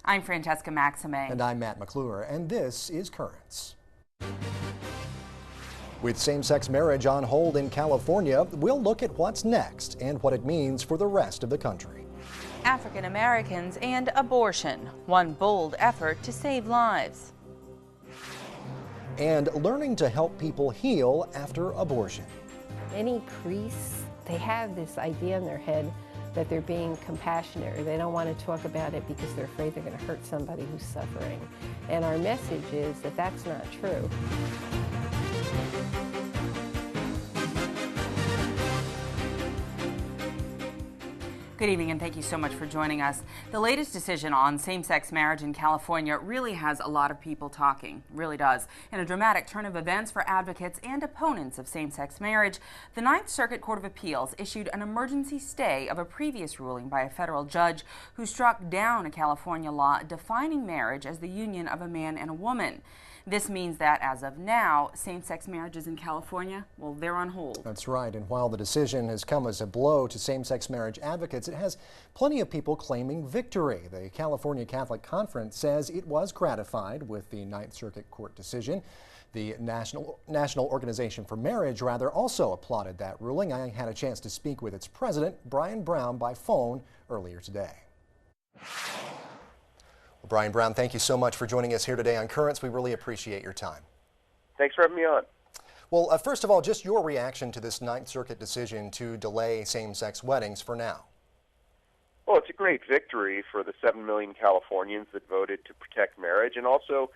I'm Francesca Maxime. And I'm Matt McClure, and this is Currents. With same-sex marriage on hold in California, we'll look at what's next and what it means for the rest of the country. African Americans and abortion, one bold effort to save lives. And learning to help people heal after abortion. Many priests, they have this idea in their head that they're being compassionate, or they don't want to talk about it because they're afraid they're going to hurt somebody who's suffering. And our message is that that's not true. Good evening, and thank you so much for joining us. The latest decision on same-sex marriage in California really has a lot of people talking, really does. In a dramatic turn of events for advocates and opponents of same-sex marriage, the Ninth Circuit Court of Appeals issued an emergency stay of a previous ruling by a federal judge who struck down a California law defining marriage as the union of a man and a woman. This means that, as of now, same-sex marriages in California, well, they're on hold. That's right, and while the decision has come as a blow to same-sex marriage advocates, it has plenty of people claiming victory. The California Catholic Conference says it was gratified with the Ninth Circuit Court decision. The National Organization for Marriage, also applauded that ruling. I had a chance to speak with its president, Brian Brown, by phone earlier today. Well, Brian Brown, thank you so much for joining us here today on Currents. We really appreciate your time. Thanks for having me on. Well, first of all, just your reaction to this Ninth Circuit decision to delay same-sex weddings for now. Well, it's a great victory for the 7 million Californians that voted to protect marriage, and also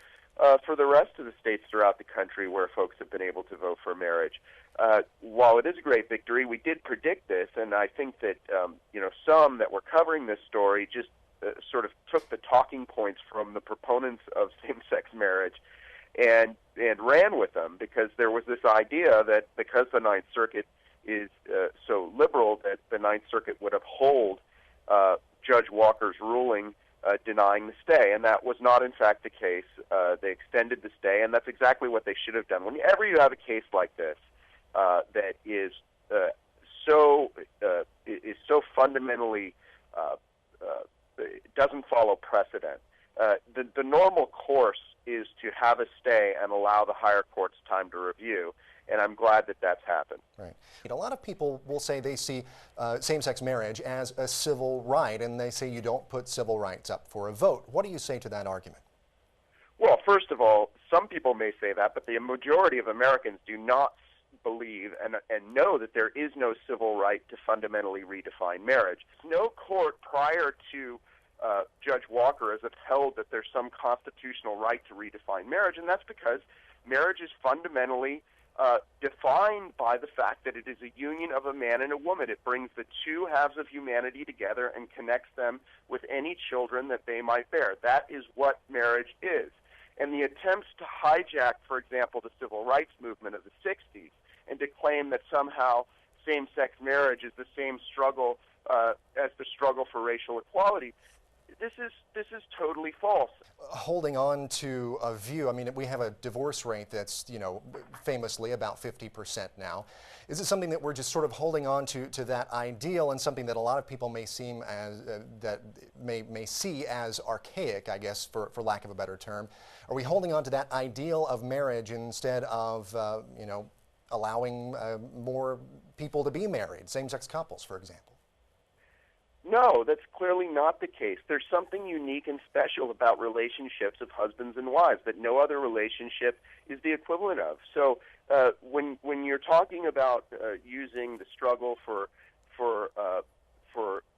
for the rest of the states throughout the country where folks have been able to vote for marriage. While it is a great victory, we did predict this, and I think that some that were covering this story just sort of took the talking points from the proponents of same-sex marriage and ran with them, because there was this idea that because the Ninth Circuit is so liberal, that the Ninth Circuit would uphold Judge Walker's ruling denying the stay, and that was not in fact the case. They extended the stay, and that's exactly what they should have done. Whenever you have a case like this that is so fundamentally it doesn't follow precedent, the normal course is to have a stay and allow the higher courts time to review, and I'm glad that that's happened. Right. A lot of people will say they see same-sex marriage as a civil right, and they say you don't put civil rights up for a vote. What do you say to that argument? Well, first of all, some people may say that, but the majority of Americans do not believe and know that there is no civil right to fundamentally redefine marriage. No court prior to Judge Walker has upheld that there's some constitutional right to redefine marriage, and that's because marriage is fundamentally defined by the fact that it is a union of a man and a woman. It brings the two halves of humanity together and connects them with any children that they might bear. That is what marriage is. And the attempts to hijack, for example, the civil rights movement of the 60s and to claim that somehow same-sex marriage is the same struggle as the struggle for racial equality, this is totally false. Holding on to a view, I mean, we have a divorce rate that's, famously about 50% now. Is it something that we're just sort of holding on to that ideal, and something that a lot of people may seem as may see as archaic, I guess, for lack of a better term? Are we holding on to that ideal of marriage instead of, allowing more people to be married, same-sex couples, for example? No, that's clearly not the case. There's something unique and special about relationships of husbands and wives that no other relationship is the equivalent of. So when you're talking about using the struggle for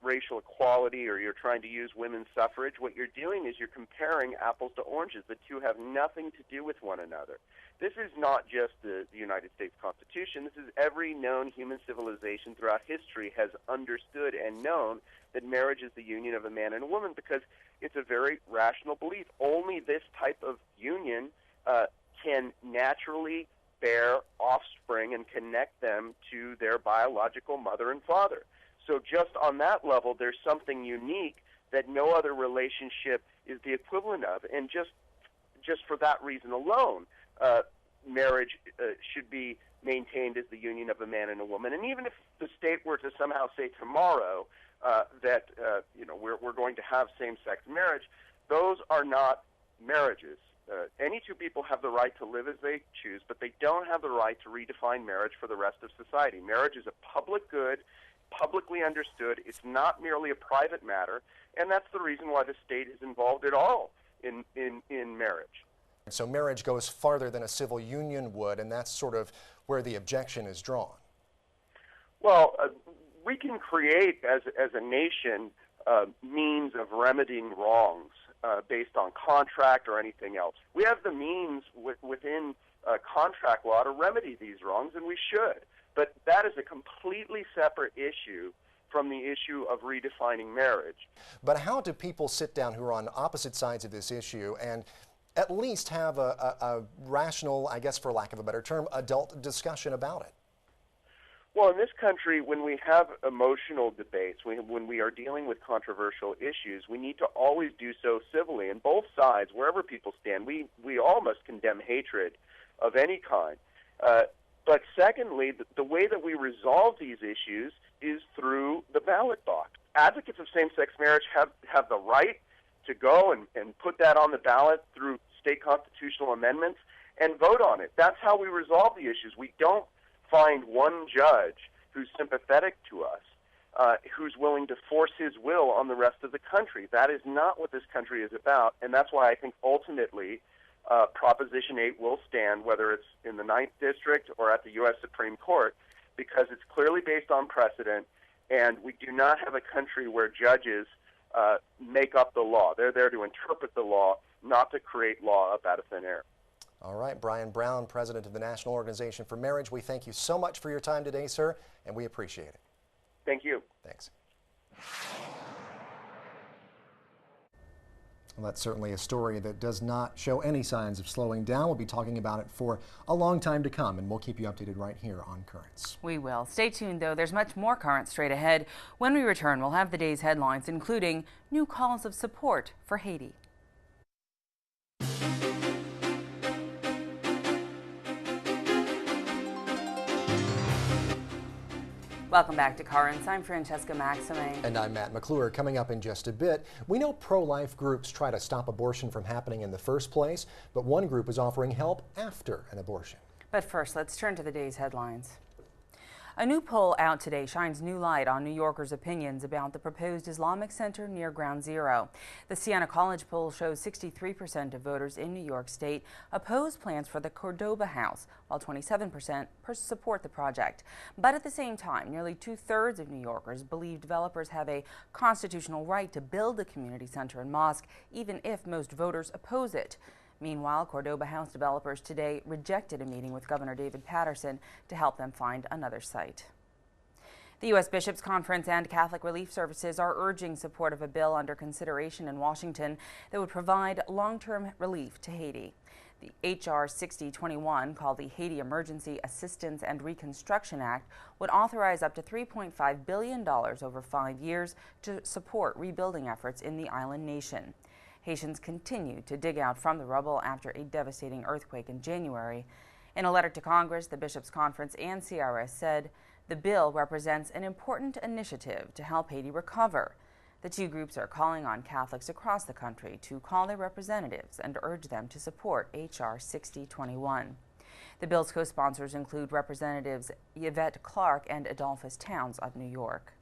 racial equality, or you're trying to use women's suffrage, what you're doing is you're comparing apples to oranges. The two have nothing to do with one another. This is not just the United States Constitution. This is every known human civilization throughout history has understood and known that marriage is the union of a man and a woman, because it's a very rational belief. Only this type of union can naturally bear offspring and connect them to their biological mother and father. So just on that level, there's something unique that no other relationship is the equivalent of. And just for that reason alone, marriage should be maintained as the union of a man and a woman. And even if the state were to somehow say tomorrow that we're going to have same-sex marriage, those are not marriages. Any two people have the right to live as they choose, but they don't have the right to redefine marriage for the rest of society. Marriage is a public good, publicly understood. It's not merely a private matter, and that's the reason why the state is involved at all in marriage. So marriage goes farther than a civil union would, and that's sort of where the objection is drawn. Well, we can create, as a nation, means of remedying wrongs based on contract or anything else. We have the means within contract law to remedy these wrongs, and we should. But that is a completely separate issue from the issue of redefining marriage. But how do people sit down who are on opposite sides of this issue and at least have a rational, I guess for lack of a better term, adult discussion about it? Well, in this country, when we have emotional debates, when we are dealing with controversial issues, we need to always do so civilly. And both sides, wherever people stand, we all must condemn hatred of any kind. But secondly, the way that we resolve these issues is through the ballot box. Advocates of same-sex marriage have the right to go and put that on the ballot through state constitutional amendments and vote on it. That's how we resolve the issues. We don't find one judge who's sympathetic to us, who's willing to force his will on the rest of the country. That is not what this country is about, and that's why I think ultimately Proposition 8 will stand, whether it's in the 9th District or at the U.S. Supreme Court, because it's clearly based on precedent, and we do not have a country where judges make up the law. They're there to interpret the law, not to create law up out of thin air. All right, Brian Brown, president of the National Organization for Marriage, we thank you so much for your time today, sir, and we appreciate it. Thank you. Thanks. Well, that's certainly a story that does not show any signs of slowing down. We'll be talking about it for a long time to come, and we'll keep you updated right here on Currents. We will. Stay tuned, though. There's much more Currents straight ahead. When we return, we'll have the day's headlines, including new calls of support for Haiti. Welcome back to Currents. I'm Francesca Maxime. And I'm Matt McClure. Coming up in just a bit, we know pro-life groups try to stop abortion from happening in the first place, but one group is offering help after an abortion. But first, let's turn to the day's headlines. A new poll out today shines new light on New Yorkers' opinions about the proposed Islamic Center near Ground Zero. The Siena College poll shows 63% of voters in New York State oppose plans for the Cordoba House, while 27% support the project. But at the same time, nearly 2/3 of New Yorkers believe developers have a constitutional right to build a community center and mosque, even if most voters oppose it. Meanwhile, Cordoba House developers today rejected a meeting with Governor David Paterson to help them find another site. The U.S. Bishops' Conference and Catholic Relief Services are urging support of a bill under consideration in Washington that would provide long-term relief to Haiti. The H.R. 6021, called the Haiti Emergency Assistance and Reconstruction Act, would authorize up to $3.5 billion over 5 years to support rebuilding efforts in the island nation. Haitians continue to dig out from the rubble after a devastating earthquake in January. In a letter to Congress, the Bishops' Conference and CRS said the bill represents an important initiative to help Haiti recover. The two groups are calling on Catholics across the country to call their representatives and urge them to support H.R. 6021. The bill's co-sponsors include Representatives Yvette Clarke and Adolphus Towns of New York.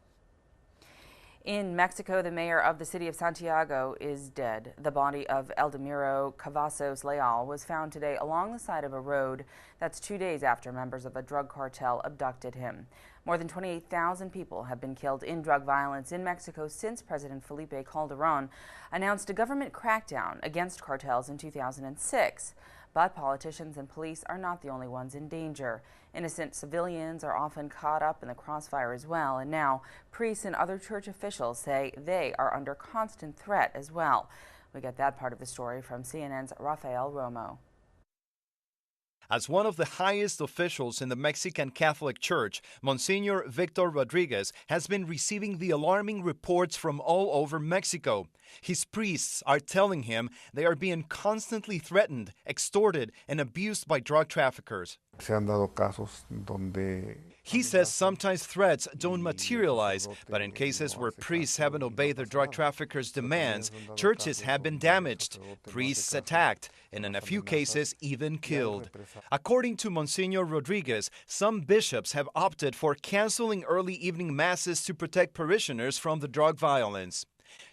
In Mexico, the mayor of the city of Santiago is dead. The body of Eldemiro Cavazos Leal was found today along the side of a road. That's 2 days after members of a drug cartel abducted him. More than 28,000 people have been killed in drug violence in Mexico since President Felipe Calderón announced a government crackdown against cartels in 2006. But politicians and police are not the only ones in danger. Innocent civilians are often caught up in the crossfire as well, and now priests and other church officials say they are under constant threat as well. We get that part of the story from CNN's Rafael Romo. As one of the highest officials in the Mexican Catholic Church, Monsignor Victor Rodriguez has been receiving the alarming reports from all over Mexico. His priests are telling him they are being constantly threatened, extorted, and abused by drug traffickers. Se han dado casos donde He says sometimes threats don't materialize, but in cases where priests haven't obeyed the drug traffickers' demands, churches have been damaged, priests attacked, and in a few cases even killed. According to Monsignor Rodriguez, some bishops have opted for canceling early evening masses to protect parishioners from the drug violence.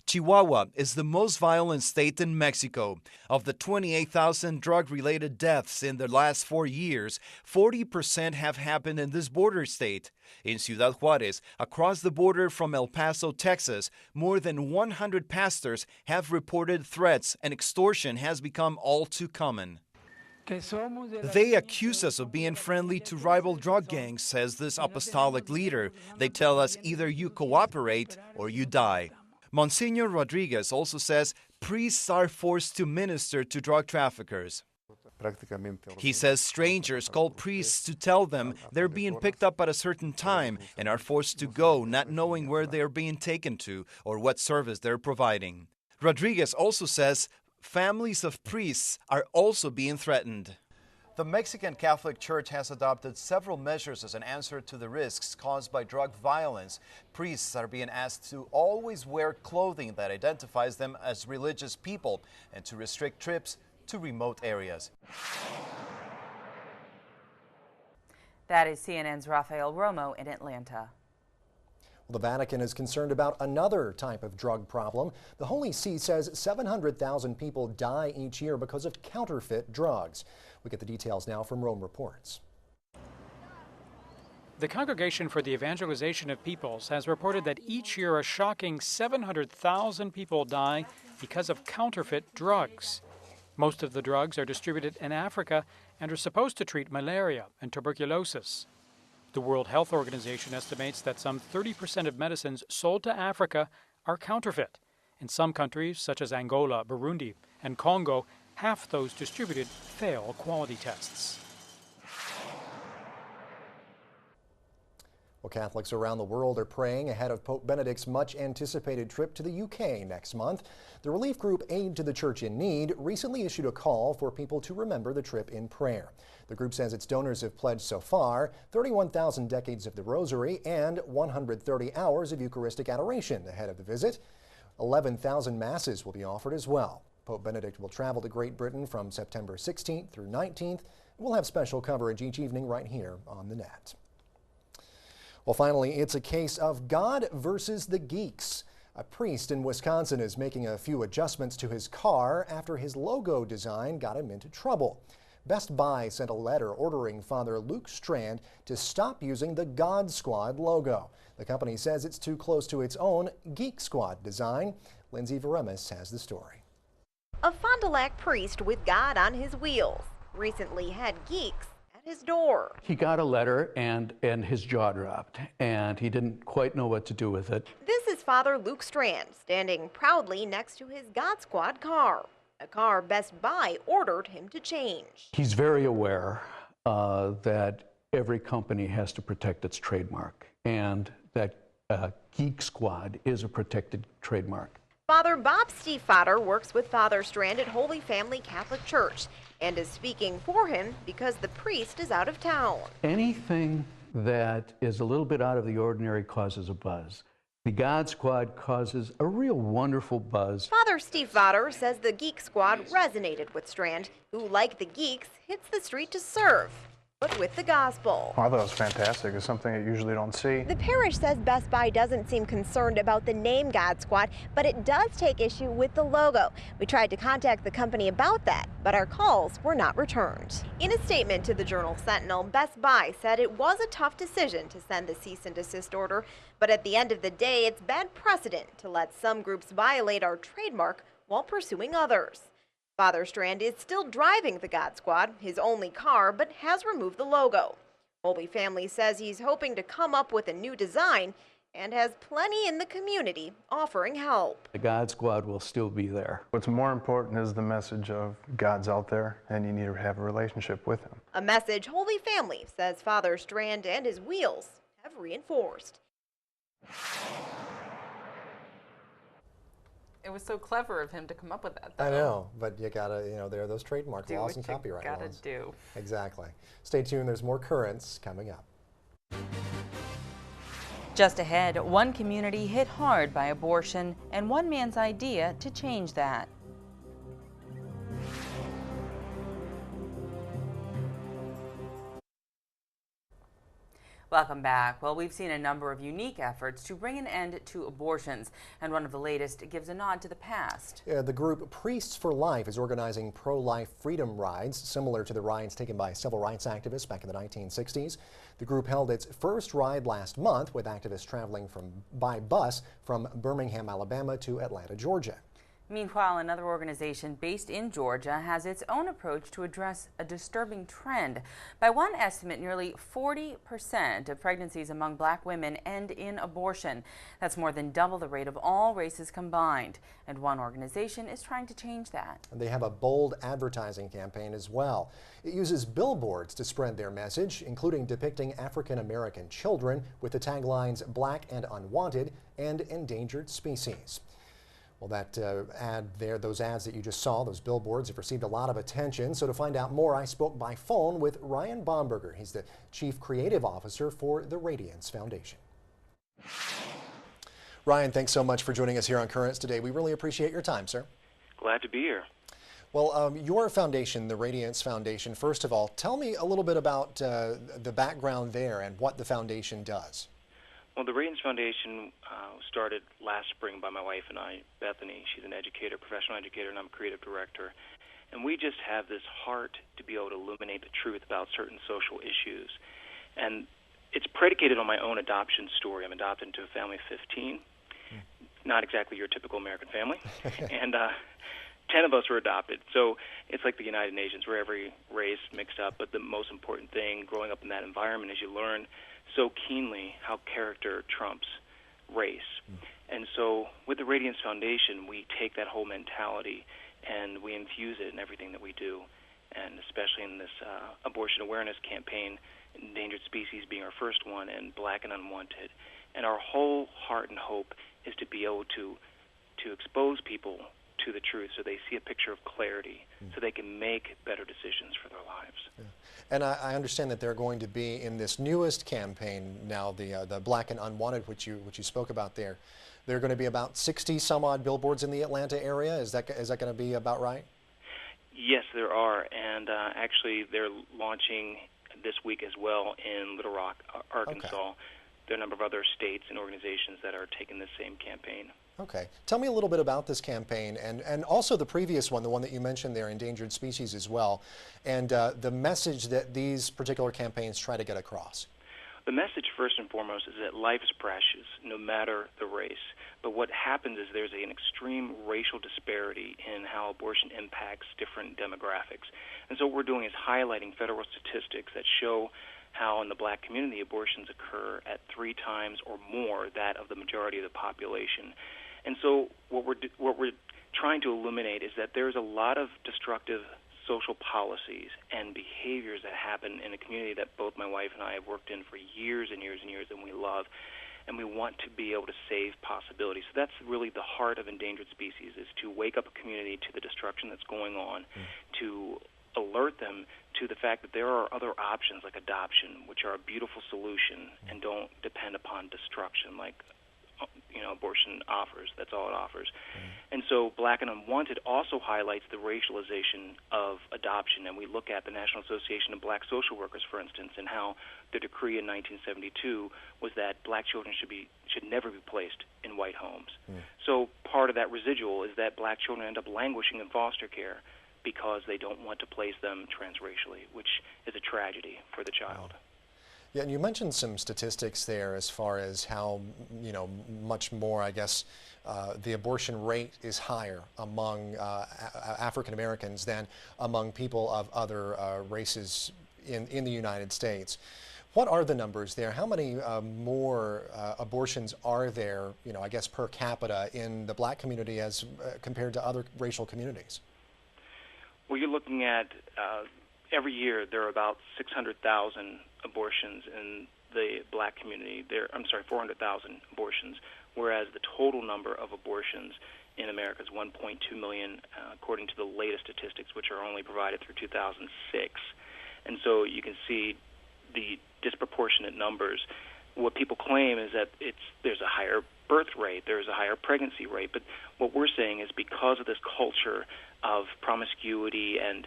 Chihuahua is the most violent state in Mexico. Of the 28,000 drug-related deaths in the last 4 years, 40% have happened in this border state. In Ciudad Juarez, across the border from El Paso, Texas, more than 100 pastors have reported threats, and extortion has become all too common. They accuse us of being friendly to rival drug gangs, says this apostolic leader. They tell us either you cooperate or you die. Monsignor Rodriguez also says priests are forced to minister to drug traffickers. He says strangers call priests to tell them they're being picked up at a certain time and are forced to go, not knowing where they're being taken to or what service they're providing. Rodriguez also says families of priests are also being threatened. The Mexican Catholic Church has adopted several measures as an answer to the risks caused by drug violence. Priests are being asked to always wear clothing that identifies them as religious people and to restrict trips to remote areas. That is CNN's Rafael Romo in Atlanta. The Vatican is concerned about another type of drug problem. The Holy See says 700,000 people die each year because of counterfeit drugs. We get the details now from Rome Reports. The Congregation for the Evangelization of Peoples has reported that each year a shocking 700,000 people die because of counterfeit drugs. Most of the drugs are distributed in Africa and are supposed to treat malaria and tuberculosis. The World Health Organization estimates that some 30% of medicines sold to Africa are counterfeit. In some countries, such as Angola, Burundi, and Congo, half those distributed fail quality tests. Well, Catholics around the world are praying ahead of Pope Benedict's much-anticipated trip to the UK next month. The relief group Aid to the Church in Need recently issued a call for people to remember the trip in prayer. The group says its donors have pledged so far 31,000 decades of the Rosary and 130 hours of Eucharistic adoration ahead of the visit. 11,000 masses will be offered as well. Pope Benedict will travel to Great Britain from September 16th through 19th. We'll have special coverage each evening right here on the net. Well, finally, it's a case of God versus the geeks. A priest in Wisconsin is making a few adjustments to his car after his logo design got him into trouble. Best Buy sent a letter ordering Father Luke Strand to stop using the God Squad logo. The company says it's too close to its own Geek Squad design. Lindsay Veremis has the story. A Fond du Lac priest with God on his wheels recently had geeks at his door. He got a letter and his jaw dropped, and he didn't quite know what to do with it. This is Father Luke Strand standing proudly next to his God Squad car, a car Best Buy ordered him to change. He's very aware that every company has to protect its trademark, and that Geek Squad is a protected trademark. Father Bob Stiefvater works with Father Strand at Holy Family Catholic Church and is speaking for him because the priest is out of town. Anything that is a little bit out of the ordinary causes a buzz. The God Squad causes a real wonderful buzz. Father Stiefvater says the Geek Squad resonated with Strand, who, like the geeks, hits the street to serve, but with the gospel. Oh, I thought it was fantastic. It's something I usually don't see. The parish says Best Buy doesn't seem concerned about the name God Squad, but it does take issue with the logo. We tried to contact the company about that, but our calls were not returned. In a statement to the Journal Sentinel, Best Buy said it was a tough decision to send the cease and desist order, but at the end of the day, it's bad precedent to let some groups violate our trademark while pursuing others. Father Strand is still driving the God Squad, his only car, but has removed the logo. Holy Family says he's hoping to come up with a new design and has plenty in the community offering help. The God Squad will still be there. What's more important is the message of God's out there, and you need to have a relationship with him. A message Holy Family says Father Strand and his wheels have reinforced. It was so clever of him to come up with that, though. I know, but you gotta, there are those trademark laws and copyright laws. Do. Exactly. Stay tuned, there's more currents coming up. Just ahead, one community hit hard by abortion and one man's idea to change that. Welcome back. Well, we've seen a number of unique efforts to bring an end to abortions, and one of the latest gives a nod to the past. Yeah, the group Priests for Life is organizing pro-life freedom rides, similar to the rides taken by civil rights activists back in the 1960s. The group held its first ride last month, with activists traveling by bus from Birmingham, Alabama to Atlanta, Georgia. Meanwhile, another organization based in Georgia has its own approach to address a disturbing trend. By one estimate, nearly 40% of pregnancies among black women end in abortion. That's more than double the rate of all races combined. And one organization is trying to change that. And they have a bold advertising campaign as well. It uses billboards to spread their message, including depicting African American children with the taglines "Black and Unwanted" and "Endangered Species." Well, that ad there, those ads that you just saw, those billboards, have received a lot of attention. So to find out more, I spoke by phone with Ryan Bomberger. He's the Chief Creative Officer for the Radiance Foundation. Ryan, thanks so much for joining us here on Currents today. We really appreciate your time, sir. Glad to be here. Well, your foundation, the Radiance Foundation, first of all, tell me a little bit about the background there and what the foundation does. Well, the Radiance Foundation started last spring by my wife and I, Bethany. She's an educator, professional educator, and I'm a creative director. And we just have this heart to be able to illuminate the truth about certain social issues. And it's predicated on my own adoption story. I'm adopted into a family of 15, not exactly your typical American family. And 10 of us were adopted. So it's like the United Nations, where every race mixed up. But the most important thing growing up in that environment is you learn so keenly how character trumps race. And so with the Radiance Foundation, we take that whole mentality and we infuse it in everything that we do, and especially in this abortion awareness campaign, Endangered Species being our first one, and Black and Unwanted. And our whole heart and hope is to be able to expose people to the truth so they see a picture of clarity, so they can make better decisions for their lives. Yeah. And I understand that they're going to be in this newest campaign now, the Black and Unwanted, which you spoke about there. There are going to be about 60 some odd billboards in the Atlanta area. Is that going to be about right? Yes, there are, and actually they're launching this week as well in Little Rock, Arkansas. Okay. There are a number of other states and organizations that are taking this same campaign. Okay. Tell me a little bit about this campaign and also the previous one, the one that you mentioned there, Endangered Species as well, and the message that these particular campaigns try to get across. The message, first and foremost, is that life is precious, no matter the race. But what happens is there's an extreme racial disparity in how abortion impacts different demographics. And so what we're doing is highlighting federal statistics that show how in the black community abortions occur at 3 times or more that of the majority of the population. And so what we're trying to illuminate is that there's a lot of destructive social policies and behaviors that happen in a community that both my wife and I have worked in for years and years and years, and we love, and we want to be able to save possibilities. So that's really the heart of Endangered Species, is to wake up a community to the destruction that's going on, to alert them to the fact that there are other options like adoption, which are a beautiful solution and don't depend upon destruction like abortion offers. That's all it offers. And so Black and Unwanted also highlights the racialization of adoption, and we look at the National Association of Black Social Workers, for instance, and how the decree in 1972 was that black children should never be placed in white homes. So part of that residual is that black children end up languishing in foster care because they don't want to place them transracially, which is a tragedy for the child. Yeah, and you mentioned some statistics there as far as how, much more, I guess, the abortion rate is higher among African Americans than among people of other races in the United States. What are the numbers there? How many more abortions are there, I guess, per capita in the black community as compared to other racial communities? Well, you're looking at every year there are about 600,000 abortions in the black community. 400,000 abortions, whereas the total number of abortions in America is 1.2 million, according to the latest statistics, which are only provided through 2006. And so you can see the disproportionate numbers. What people claim is that there's a higher birth rate, there's a higher pregnancy rate, but what we're saying is because of this culture of promiscuity and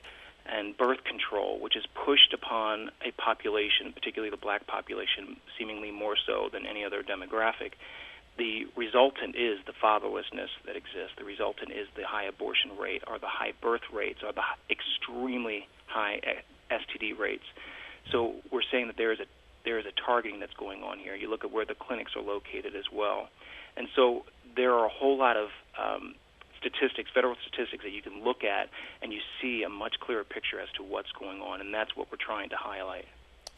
birth control, which is pushed upon a population, particularly the black population, seemingly more so than any other demographic, the resultant is the fatherlessness that exists. The resultant is the high abortion rate, or the high birth rates, or the extremely high STD rates. So we're saying that there is a targeting that's going on here. You look at where the clinics are located as well. And so there are a whole lot of statistics, federal statistics, that you can look at, and you see a much clearer picture as to what's going on, and that's what we're trying to highlight.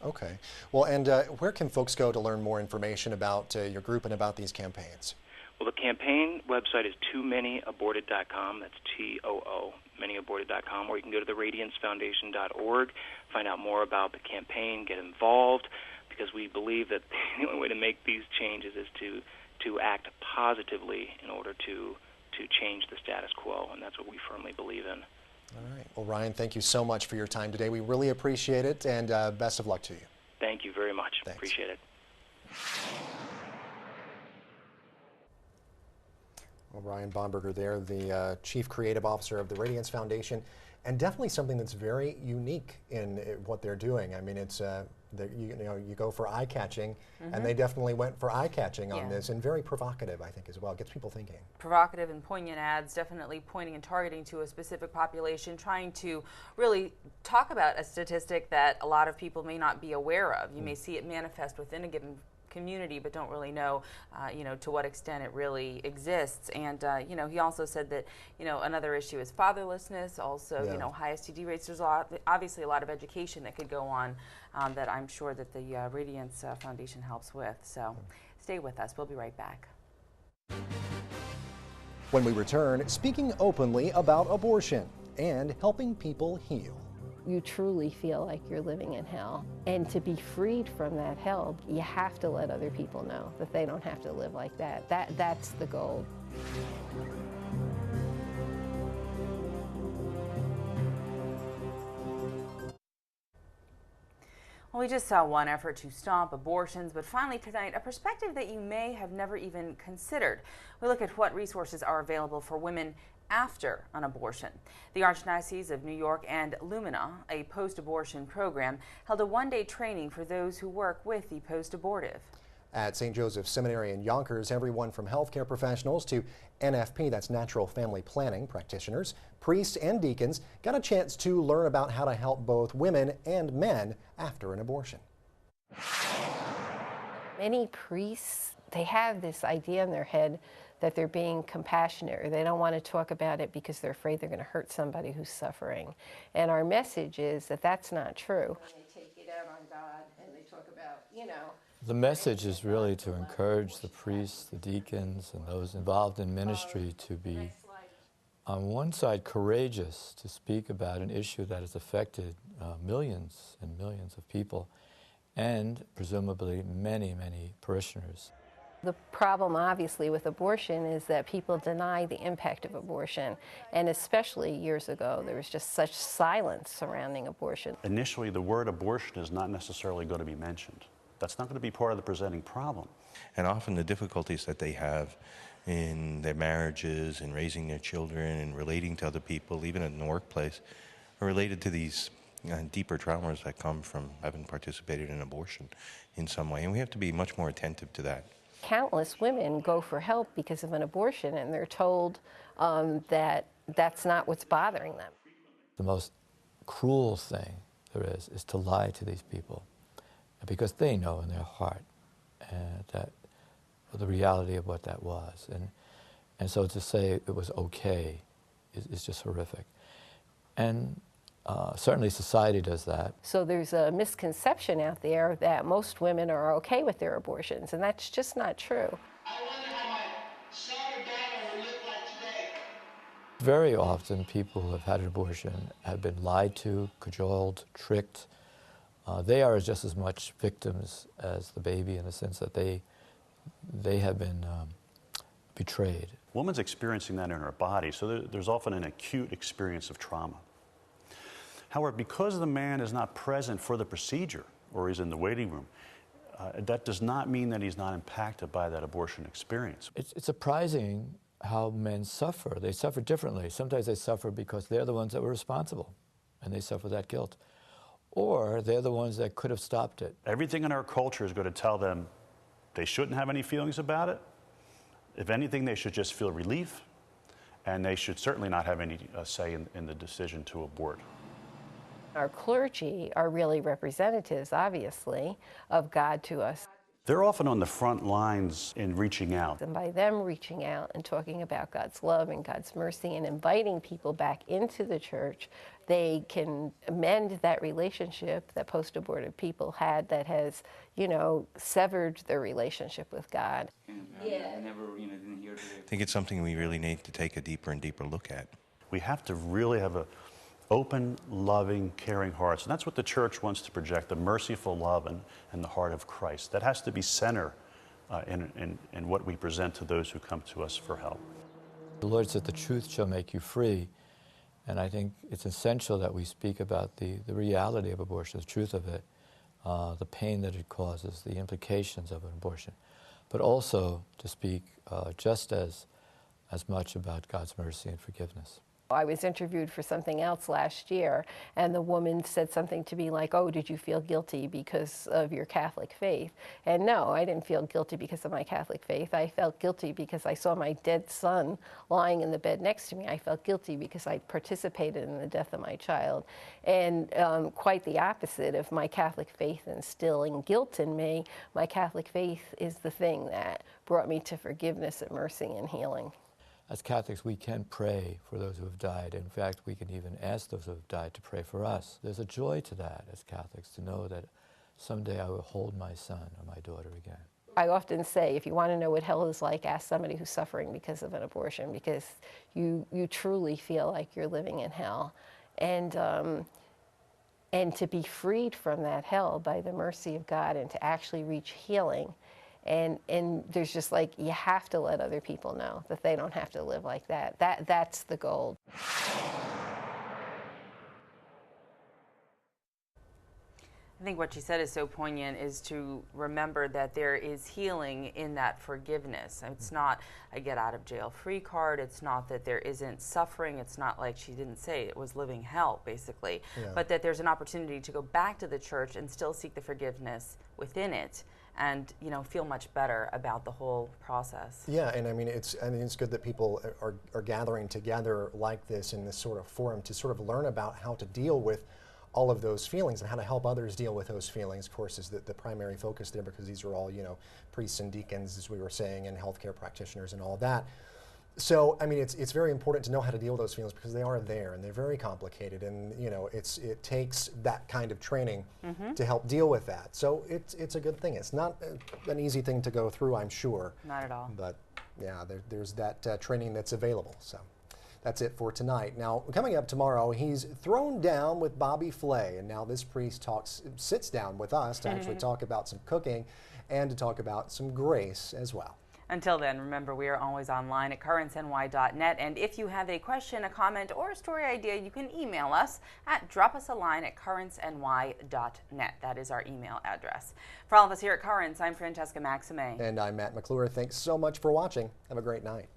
Okay. Well, and where can folks go to learn more information about your group and about these campaigns? Well, the campaign website is toomany-aborted.com. That's T-O-O, manyaborted.com, or you can go to the radiancefoundation.org, find out more about the campaign, get involved, because we believe that the only way to make these changes is to act positively in order to change the status quo, and that's what we firmly believe in. All right. Well, Ryan, thank you so much for your time today. We really appreciate it, and best of luck to you. Thank you very much. Thanks. Appreciate it. Well, Ryan Bomberger there, the Chief Creative Officer of the Radiance Foundation, and definitely something that's very unique in what they're doing. I mean, it's you go for eye-catching, and they definitely went for eye-catching on this, and very provocative, I think, as well. It gets people thinking. Provocative and poignant ads, definitely pointing and targeting to a specific population, trying to really talk about a statistic that a lot of people may not be aware of. You may see it manifest within a given community, but don't really know, to what extent it really exists. And he also said that, another issue is fatherlessness. Also, high STD rates. There's obviously a lot of education that could go on that I'm sure that the Radiance Foundation helps with. So, stay with us. We'll be right back. When we return, speaking openly about abortion and helping people heal. You truly feel like you're living in hell. And to be freed from that hell, you have to let other people know that they don't have to live like that. That's the goal. Well, we just saw one effort to stop abortions, but finally tonight, a perspective that you may have never even considered. We look at what resources are available for women after an abortion. The Archdiocese of New York and Lumina, a post-abortion program, held a one-day training for those who work with the post-abortive. At St. Joseph's Seminary in Yonkers, everyone from healthcare professionals to NFP, that's natural family planning practitioners, priests and deacons, got a chance to learn about how to help both women and men after an abortion. Many priests, they have this idea in their head that they're being compassionate, or they don't want to talk about it because they're afraid they're going to hurt somebody who's suffering. And our message is that that's not true. They take it out on God and they talk about, The message is really to encourage the priests, the deacons, and those involved in ministry to be, on one side, courageous to speak about an issue that has affected millions and millions of people, and presumably many, many parishioners. The problem, obviously, with abortion is that people deny the impact of abortion. And especially years ago, there was just such silence surrounding abortion. Initially, the word abortion is not necessarily going to be mentioned. That's not going to be part of the presenting problem. And often the difficulties that they have in their marriages, in raising their children, and relating to other people, even in the workplace, are related to these deeper traumas that come from having participated in abortion in some way. And we have to be much more attentive to that. Countless women go for help because of an abortion, and they're told that that's not what's bothering them. The most cruel thing there is to lie to these people, because they know in their heart that the reality of what that was. And so to say it was okay is just horrific. And certainly society does that. So there's a misconception out there that most women are okay with their abortions, and that's just not true. Very often people who have had an abortion have been lied to, cajoled, tricked. They are just as much victims as the baby in the sense that they have been betrayed. Woman's experiencing that in her body, so there's often an acute experience of trauma. However, because the man is not present for the procedure, or he's in the waiting room, that does not mean that he's not impacted by that abortion experience. It's surprising how men suffer. They suffer differently. Sometimes they suffer because they're the ones that were responsible, and they suffer that guilt. Or they're the ones that could have stopped it. Everything in our culture is going to tell them they shouldn't have any feelings about it. If anything, they should just feel relief, and they should certainly not have any say in the decision to abort. Our clergy are really representatives, obviously, of God to us. They're often on the front lines in reaching out. And by them reaching out and talking about God's love and God's mercy and inviting people back into the church, they can mend that relationship that post-abortive people had that has, you know, severed their relationship with God. I think it's something we really need to take a deeper and deeper look at. We have to really have a open, loving, caring hearts. And that's what the church wants to project, the merciful love and the heart of Christ. That has to be center in what we present to those who come to us for help. The Lord said, the truth shall make you free. And I think it's essential that we speak about the reality of abortion, the truth of it, the pain that it causes, the implications of an abortion, but also to speak just as much about God's mercy and forgiveness. I was interviewed for something else last year, and the woman said something to me like, oh, did you feel guilty because of your Catholic faith? And no, I didn't feel guilty because of my Catholic faith. I felt guilty because I saw my dead son lying in the bed next to me. I felt guilty because I participated in the death of my child. And quite the opposite of my Catholic faith instilling guilt in me, my Catholic faith is the thing that brought me to forgiveness and mercy and healing. As Catholics, we can pray for those who have died. In fact, we can even ask those who have died to pray for us. There's a joy to that as Catholics, to know that someday I will hold my son or my daughter again. I often say, if you want to know what hell is like, ask somebody who's suffering because of an abortion, because you truly feel like you're living in hell. And to be freed from that hell by the mercy of God and to actually reach healing. And there's just like, you have to let other people know that they don't have to live like that. That's the goal. I think what she said is so poignant, is to remember that there is healing in that forgiveness. It's not a get out of jail free card. It's not that there isn't suffering. It's not like she didn't say it was living hell, basically, but that there's an opportunity to go back to the church and still seek the forgiveness within it, and, you know, feel much better about the whole process. Yeah, and I mean it's good that people are gathering together like this in this sort of forum to sort of learn about how to deal with all of those feelings and how to help others deal with those feelings, of course, is the primary focus there, because these are all, you know, priests and deacons, as we were saying, and healthcare practitioners and all that. So, I mean, it's very important to know how to deal with those feelings, because they are there and they're very complicated, and, you know, it takes that kind of training to help deal with that. So it's a good thing. It's not an easy thing to go through, I'm sure. Not at all. But yeah, there's that training that's available. So that's it for tonight. Now, coming up tomorrow, he's thrown down with Bobby Flay, and now this priest sits down with us to actually talk about some cooking and to talk about some grace as well. Until then, remember, we are always online at currentsny.net, and if you have a question, a comment, or a story idea, you can email us at dropusaline@currentsny.net. That is our email address. For all of us here at Currents, I'm Francesca Maxime. And I'm Matt McClure. Thanks so much for watching. Have a great night.